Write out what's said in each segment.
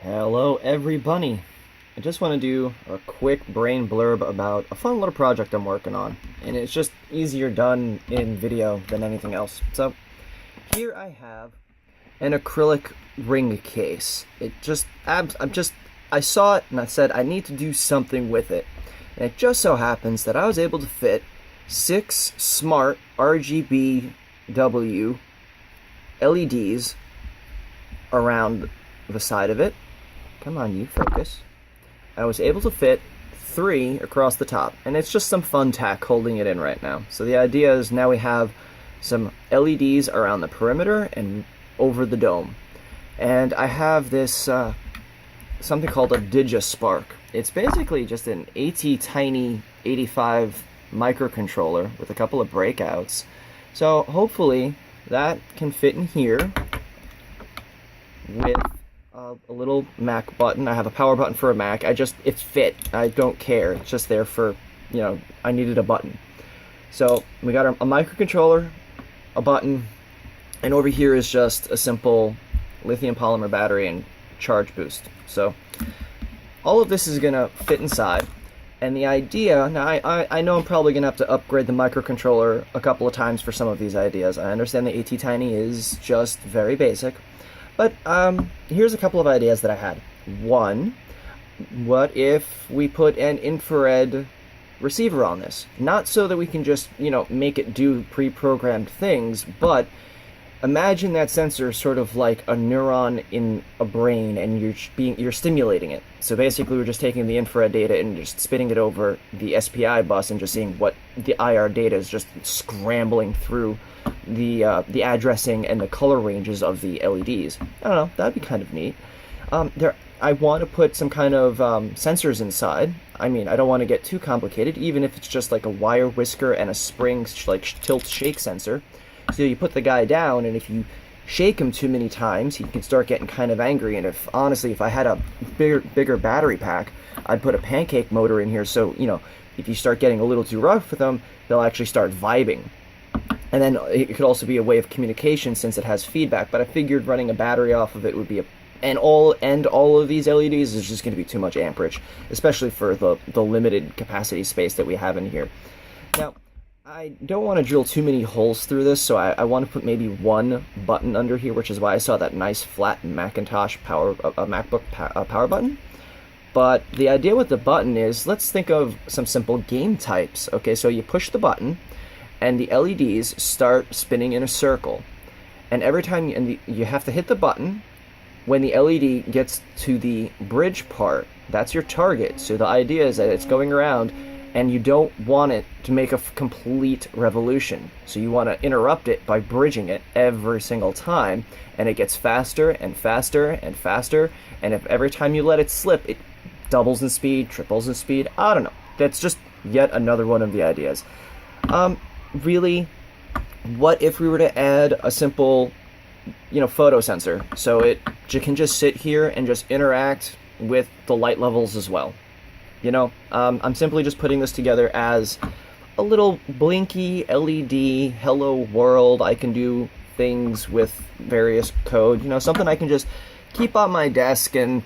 Hello everybody! I just want to do a quick brain blurb about a fun little project I'm working on, and it's just easier done in video than anything else. So here I have an acrylic ring case. I saw it and I said I need to do something with it, and it just so happens that I was able to fit 6 smart RGBW LEDs around the side of it. Come on, you focus. I was able to fit 3 across the top, and it's just some fun tack holding it in right now. So the idea is now we have some LEDs around the perimeter and over the dome. And I have this something called a DigiSpark. It's basically just an tiny 85 microcontroller with a couple of breakouts. So hopefully that can fit in here with a little Mac button. I have a power button for a Mac. It's fit. I don't care. It's just there for, I needed a button. So we got a microcontroller, a button, and over here is just a simple lithium polymer battery and charge boost. So all of this is gonna fit inside. And the idea, now I know I'm probably gonna have to upgrade the microcontroller a couple of times for some of these ideas. I understand the AT-Tiny is just very basic. But here's a couple of ideas that I had. One, what if we put an infrared receiver on this? Not so that we can just, make it do pre-programmed things, but imagine that sensor sort of like a neuron in a brain, and you're stimulating it. So basically, we're just taking the infrared data and just spitting it over the SPI bus and just seeing what the IR data is just scrambling through the addressing and the color ranges of the LEDs. I don't know, that'd be kind of neat. I want to put some kind of sensors inside. I mean, I don't want to get too complicated, even if it's just like a wire whisker and a spring tilt shake sensor. So you put the guy down, and if you shake him too many times, he can start getting kind of angry. And if I had a bigger battery pack, I'd put a pancake motor in here, so if you start getting a little too rough with them, they'll actually start vibing. And then it could also be a way of communication since it has feedback. But I figured running a battery off of it would be and all of these LEDs is just going to be too much amperage, especially for the limited capacity space that we have in here. Now, I don't want to drill too many holes through this, so I want to put maybe one button under here, which is why I saw that nice flat Macintosh MacBook power button. But the idea with the button is, let's think of some simple game types. Okay, so you push the button, and the LEDs start spinning in a circle. And every time you have to hit the button, when the LED gets to the bridge part, that's your target. So the idea is that it's going around, and you don't want it to make a complete revolution. So you want to interrupt it by bridging it every single time, and it gets faster and faster and faster, and if every time you let it slip, it doubles in speed, triples in speed. I don't know. That's just yet another one of the ideas. Really, what if we were to add a simple, photo sensor, so it can just sit here and just interact with the light levels as well? I'm simply just putting this together as a little blinky LED hello world. I can do things with various code, something I can just keep on my desk, and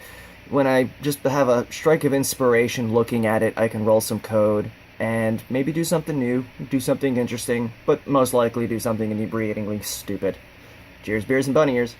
when I just have a strike of inspiration looking at it, I can roll some code and maybe do something new, do something interesting, but most likely do something inebriatingly stupid. Cheers, beers, and bunny ears.